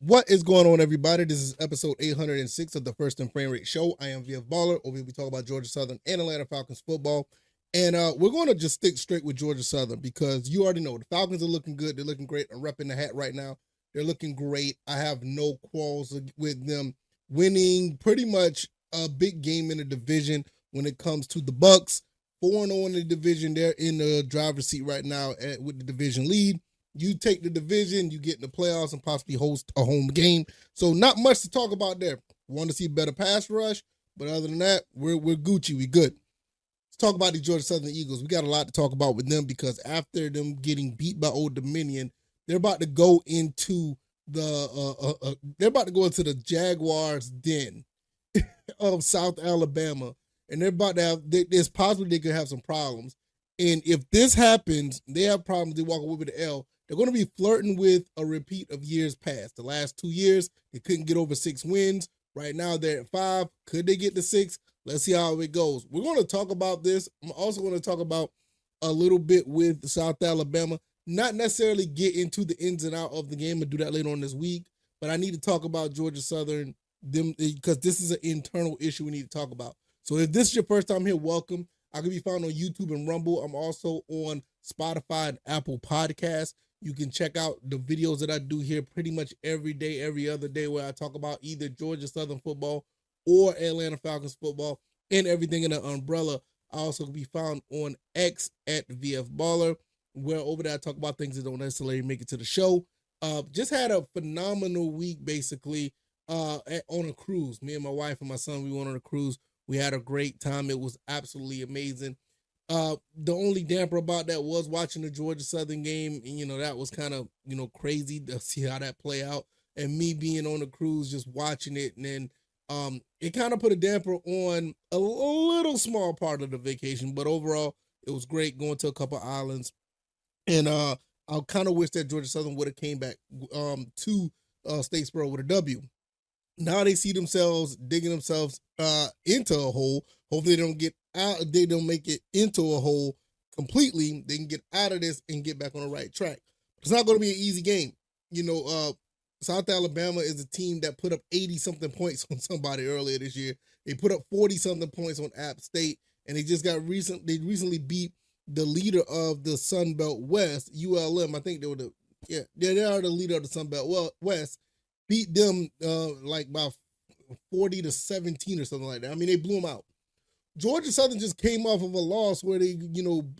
What is going on, everybody? This is episode 806 of the First and Frame Rate Show. I am VF Baller. Over here, we talk about Georgia Southern and Atlanta Falcons football. And we're going to just stick straight with Georgia Southern because you already know the Falcons are looking good. They're looking great. I'm repping the hat right now. They're looking great. I have no quarrels with them winning pretty much a big game in the division when it comes to the Bucks. 4-0 in the division. They're in the driver's seat right now with the division lead. You take the division, you get in the playoffs, and possibly host a home game. So not much to talk about there. Want to see better pass rush, but other than that, we're Gucci. We good. Let's talk about the Georgia Southern Eagles. We got a lot to talk about with them because after them getting beat by Old Dominion, they're about to go into the Jaguars' den of South Alabama, and they're about to have. There's possibly they could have some problems. And if this happens, they have problems. They walk away with the L. They're going to be flirting with a repeat of years past. The last 2 years, they couldn't get over 6 wins. Right now, they're at 5. Could they get to 6? Let's see how it goes. We're going to talk about this. I'm also going to talk about a little bit with South Alabama. Not necessarily get into the ins and outs of the game and do that later on this week, but I need to talk about Georgia Southern because this is an internal issue we need to talk about. So if this is your first time here, welcome. I can be found on YouTube and Rumble. I'm also on Spotify and Apple Podcasts. You can check out the videos that I do here pretty much every day, every other day, where I talk about either Georgia Southern football or Atlanta Falcons football and everything in the umbrella. I also can be found on X at VF Baller, where over there I talk about things that don't necessarily make it to the show. Just had a phenomenal week, basically, on a cruise. Me and my wife and my son, we went on a cruise. We had a great time. It was absolutely amazing. The only damper about that was watching the Georgia Southern game, and that was kind of crazy to see how that play out. And me being on the cruise, just watching it, and then it kind of put a damper on a little small part of the vacation. But overall, it was great going to a couple islands, and I kind of wish that Georgia Southern would have came back to Statesboro with a W. Now they see themselves digging themselves into a hole. Hopefully they don't get out. They don't make it into a hole completely. They can get out of this and get back on the right track. It's not going to be an easy game. South Alabama is a team that put up 80 something points on somebody earlier this year. They put up 40 something points on App State, and they just got They recently beat the leader of the Sun Belt West, ULM. I think they are the leader of the Sun Belt West. Beat them like about 40-17 or something like that. I mean, they blew them out. Georgia Southern just came off of a loss where they,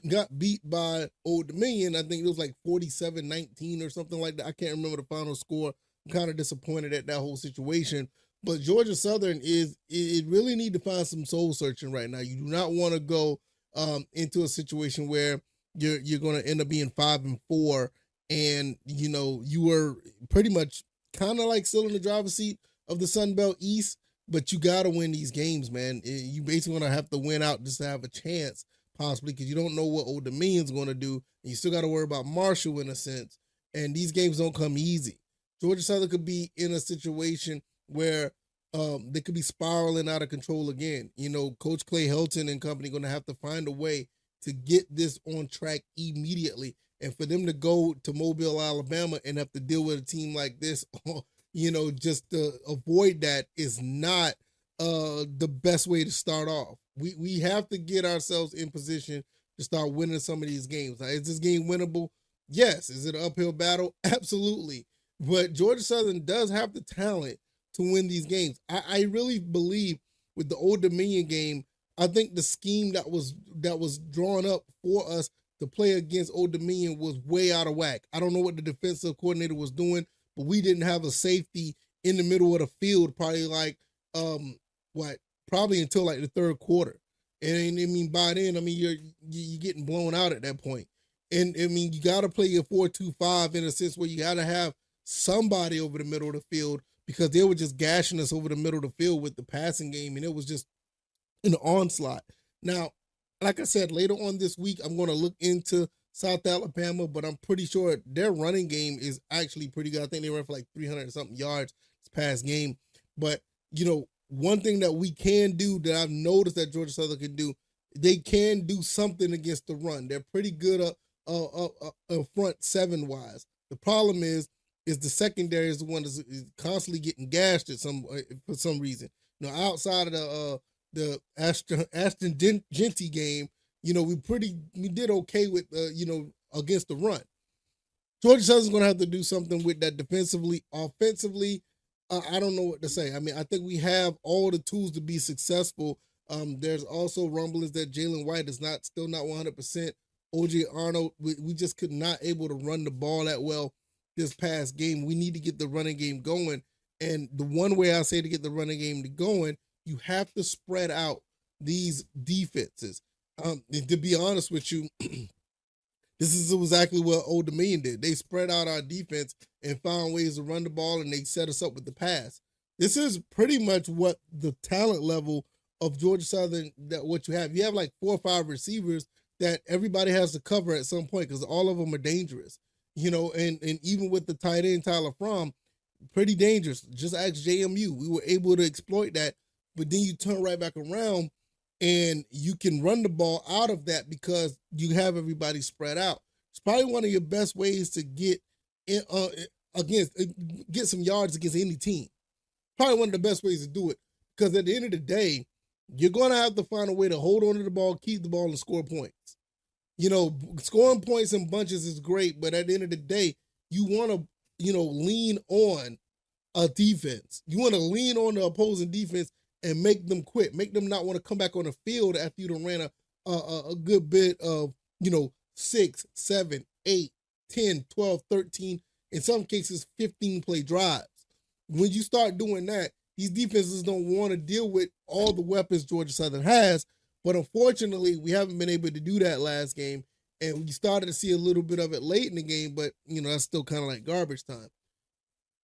got beat by Old Dominion. I think it was like 47-19 or something like that. I can't remember the final score. I'm kind of disappointed at that whole situation. But Georgia Southern it really need to find some soul searching right now. You do not want to go into a situation where you're going to end up being 5-4, and you were pretty much kind of like still in the driver's seat of the Sun Belt East, but you got to win these games, man. You basically going to have to win out just to have a chance, possibly, because you don't know what Old Dominion's going to do, and you still got to worry about Marshall in a sense, and these games don't come easy. Georgia Southern could be in a situation where they could be spiraling out of control again. Coach Clay Helton and company going to have to find a way to get this on track immediately. And for them to go to Mobile, Alabama and have to deal with a team like this, just to avoid that is not the best way to start off. We have to get ourselves in position to start winning some of these games. Now, is this game winnable? Yes. Is it an uphill battle? Absolutely. But Georgia Southern does have the talent to win these games. I really believe with the Old Dominion game, I think the scheme that was drawn up for us to play against Old Dominion was way out of whack. I don't know what the defensive coordinator was doing, but we didn't have a safety in the middle of the field probably probably until like the third quarter. And I mean, by then, I mean, you're getting blown out at that point. And I mean, you got to play your 4-2-5 in a sense where you got to have somebody over the middle of the field, because they were just gashing us over the middle of the field with the passing game, and it was just an onslaught. Now, like I said, later on this week, I'm going to look into South Alabama, but I'm pretty sure their running game is actually pretty good. I think they ran for like 300 and something yards this past game. But, one thing that we can do that I've noticed that Georgia Southern can do, they can do something against the run. They're pretty good front seven wise. The problem is is the secondary is the one that's constantly getting gashed for some reason. Outside of the Ashton Genty game, we did okay with against the run. Georgia Southern's going to have to do something with that defensively. Offensively, I don't know what to say. I mean, I think we have all the tools to be successful. There's also rumblings that Jalen White is still not 100%. OJ Arnold, we just could not able to run the ball that well this past game. We need to get the running game going. And the one way I say to get the running game going, you have to spread out these defenses. To be honest with you, this is exactly what Old Dominion did. They spread out our defense and found ways to run the ball, and they set us up with the pass. This is pretty much what the talent level of Georgia Southern, that what you have. You have like 4 or 5 receivers that everybody has to cover at some point because all of them are dangerous. And even with the tight end, Tyler Fromm, pretty dangerous. Just ask JMU. We were able to exploit that, but then you turn right back around and you can run the ball out of that because you have everybody spread out. It's probably one of your best ways to get get some yards against any team. Probably one of the best ways to do it because at the end of the day, you're going to have to find a way to hold on to the ball, keep the ball, and score points. Scoring points in bunches is great, but at the end of the day, you want to, lean on a defense. You want to lean on the opposing defense and make them quit, make them not want to come back on the field after you done ran a good bit of, 6, 7, 8, 10, 12, 13, in some cases 15 play drives. When you start doing that, these defenses don't want to deal with all the weapons Georgia Southern has, but unfortunately, we haven't been able to do that last game, and we started to see a little bit of it late in the game, but, that's still kind of like garbage time.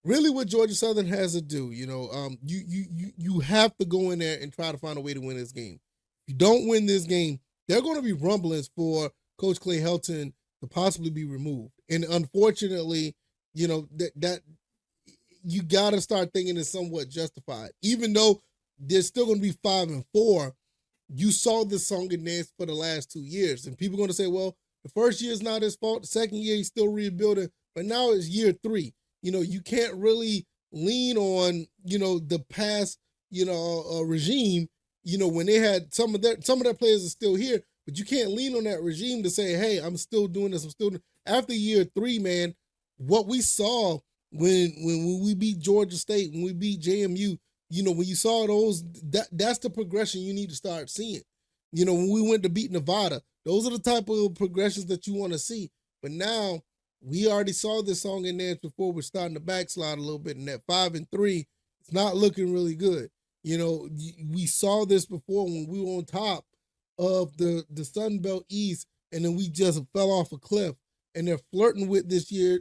Really what Georgia Southern has to do, you have to go in there and try to find a way to win this game. If you don't win this game, there are going to be rumblings for Coach Clay Helton to possibly be removed. And unfortunately, that you got to start thinking it's somewhat justified. Even though they're still going to be 5-4, you saw this song and dance for the last 2 years. And people are going to say, well, the first year is not his fault. The second year, he's still rebuilding. But now it's year 3. You can't really lean on, the past, regime, when they had some of their players are still here, but you can't lean on that regime to say, hey, I'm still doing this. After year 3, man, what we saw when we beat Georgia State, when we beat JMU, when you saw those, that's the progression you need to start seeing. When we went to beat Nevada, those are the type of progressions that you want to see. But now, we already saw this song and dance before. We're starting to backslide a little bit, and that 5-3, it's not looking really good. We saw this before when we were on top of the Sun Belt East, and then we just fell off a cliff. And they're flirting with this year,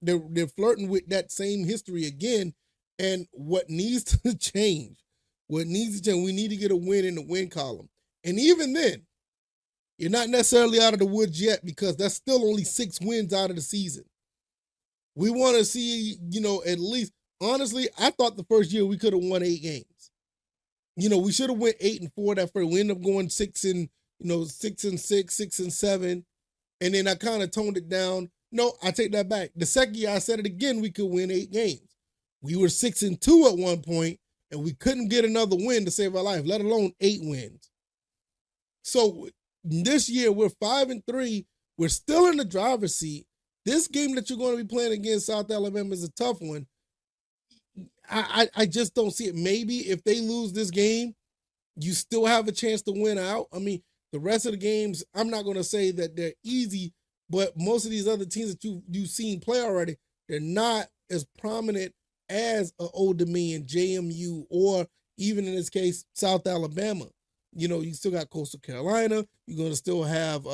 they're flirting with that same history again. And what needs to change, we need to get a win in the win column. And even then, you're not necessarily out of the woods yet because that's still only 6 wins out of the season. We want to see, at least, honestly, I thought the first year we could have won 8 games. We should have went 8-4 that first. We ended up going 6-6, 6-7. And then I kind of toned it down. No, I take that back. The second year I said it again, we could win 8 games. We were 6-2 at one point, and we couldn't get another win to save our life, let alone 8 wins. So this year, we're 5-3. We're still in the driver's seat. This game that you're going to be playing against South Alabama is a tough one. I just don't see it. Maybe if they lose this game, you still have a chance to win out. I mean, the rest of the games, I'm not going to say that they're easy, but most of these other teams that you've seen play already, they're not as prominent as an Old Dominion, JMU, or even in this case, South Alabama. You still got Coastal Carolina. You're going to still have,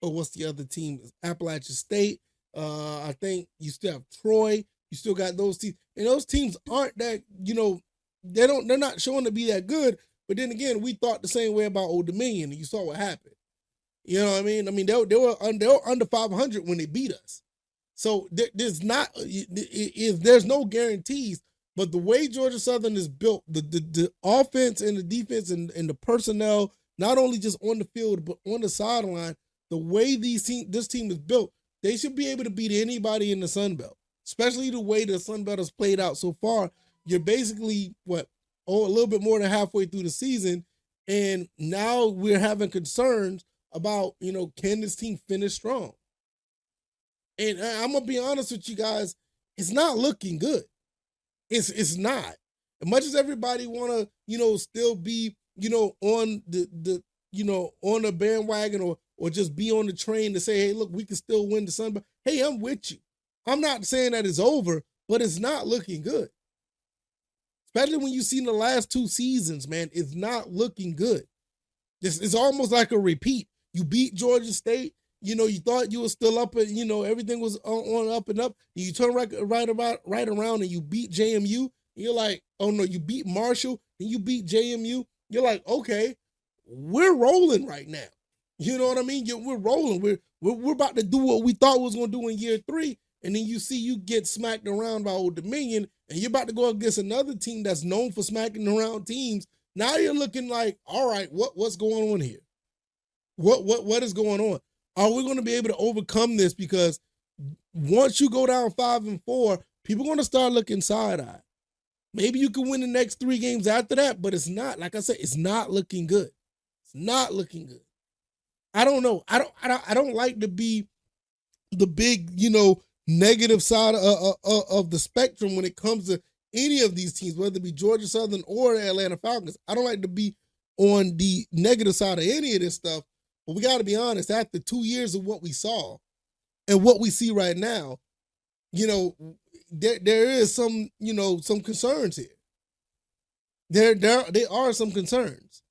what's the other team? Appalachian State. I think you still have Troy. You still got those teams. And those teams aren't that, they're not showing to be that good. But then again, we thought the same way about Old Dominion, and you saw what happened. You know what I mean? I mean, they were under 500 when they beat us. So there's no guarantees. But the way Georgia Southern is built, the offense and the defense and the personnel, not only just on the field, but on the sideline, the way this team is built, they should be able to beat anybody in the Sun Belt. especially the way the Sun Belt has played out so far. You're basically a little bit more than halfway through the season, and now we're having concerns about, can this team finish strong? And I'm gonna be honest with you guys, it's not looking good. It's not. As much as everybody wanna, still be, on on the bandwagon or just be on the train to say, hey, look, we can still win the Sun Belt. Hey, I'm with you. I'm not saying that it's over, but it's not looking good. Especially when you've seen the last 2 seasons, man, it's not looking good. This is almost like a repeat. You beat Georgia State. You thought you were still up, and everything was on up and up. And you turn right around and you beat JMU. And you're like, oh no, you beat Marshall and you beat JMU. You're like, okay, we're rolling right now. You know what I mean? We're rolling. We're about to do what we thought we was gonna do in year 3, and then you get smacked around by Old Dominion, and you're about to go against another team that's known for smacking around teams. Now you're looking like, all right, what's going on here? What is going on? Are we going to be able to overcome this? Because once you go down 5-4, people are going to start looking side-eye. Maybe you can win the next 3 games after that, but it's not. Like I said, it's not looking good. It's not looking good. I don't know. I don't like to be the big, negative side of the spectrum when it comes to any of these teams, whether it be Georgia Southern or the Atlanta Falcons. I don't like to be on the negative side of any of this stuff. But we got to be honest, after 2 years of what we saw and what we see right now, there is some, some concerns here. There are some concerns.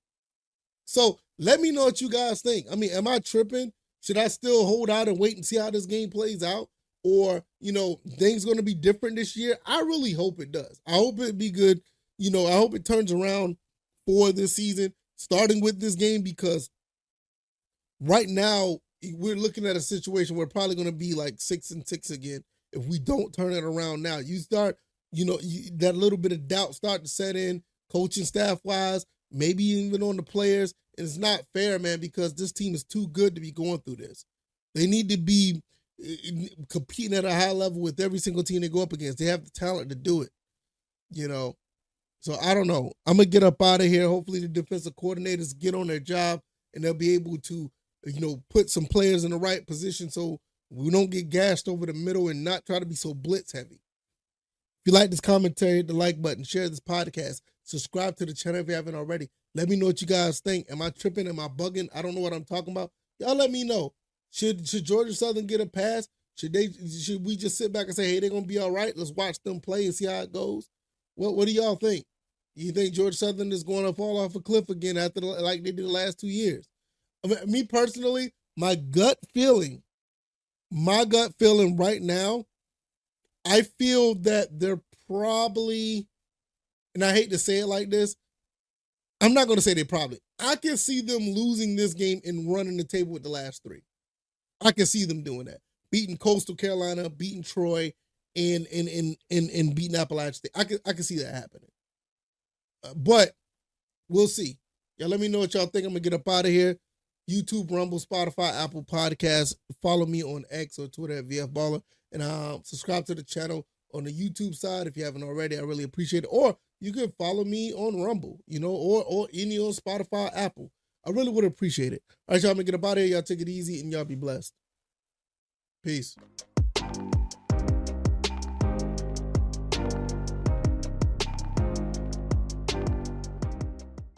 So let me know what you guys think. I mean, am I tripping? Should I still hold out and wait and see how this game plays out? Or, things going to be different this year? I really hope it does. I hope it be good. I hope it turns around for this season, starting with this game, because right now, we're looking at a situation where we're probably going to be like 6-6 again if we don't turn it around now. You start, that little bit of doubt start to set in, coaching staff-wise, maybe even on the players. And it's not fair, man, because this team is too good to be going through this. They need to be competing at a high level with every single team they go up against. They have the talent to do it, So I don't know. I'm going to get up out of here. Hopefully the defensive coordinators get on their job and they'll be able to put some players in the right position so we don't get gashed over the middle and not try to be so blitz heavy. If you like this commentary, hit the like button, share this podcast, subscribe to the channel if you haven't already. Let me know what you guys think. Am I tripping? Am I bugging? I don't know what I'm talking about. Y'all let me know. Should Georgia Southern get a pass? Should we just sit back and say, hey, they're going to be all right? Let's watch them play and see how it goes. What do y'all think? You think Georgia Southern is going to fall off a cliff again after like they did the last 2 years? I mean, me personally, my gut feeling right now, I feel that they're probably, and I hate to say it like this, I'm not going to say they probably. I can see them losing this game and running the table with the last 3. I can see them doing that. Beating Coastal Carolina, beating Troy, and beating Appalachian State. I can see that happening. But we'll see. Y'all let me know what y'all think. I'm going to get up out of here. YouTube, Rumble, Spotify, Apple Podcasts. Follow me on X or Twitter at VFBaller. And subscribe to the channel on the YouTube side if you haven't already. I really appreciate it. Or you can follow me on Rumble, or any on Spotify, Apple. I really would appreciate it. All right, y'all, I'm going to get up out of here. Y'all take it easy and y'all be blessed. Peace.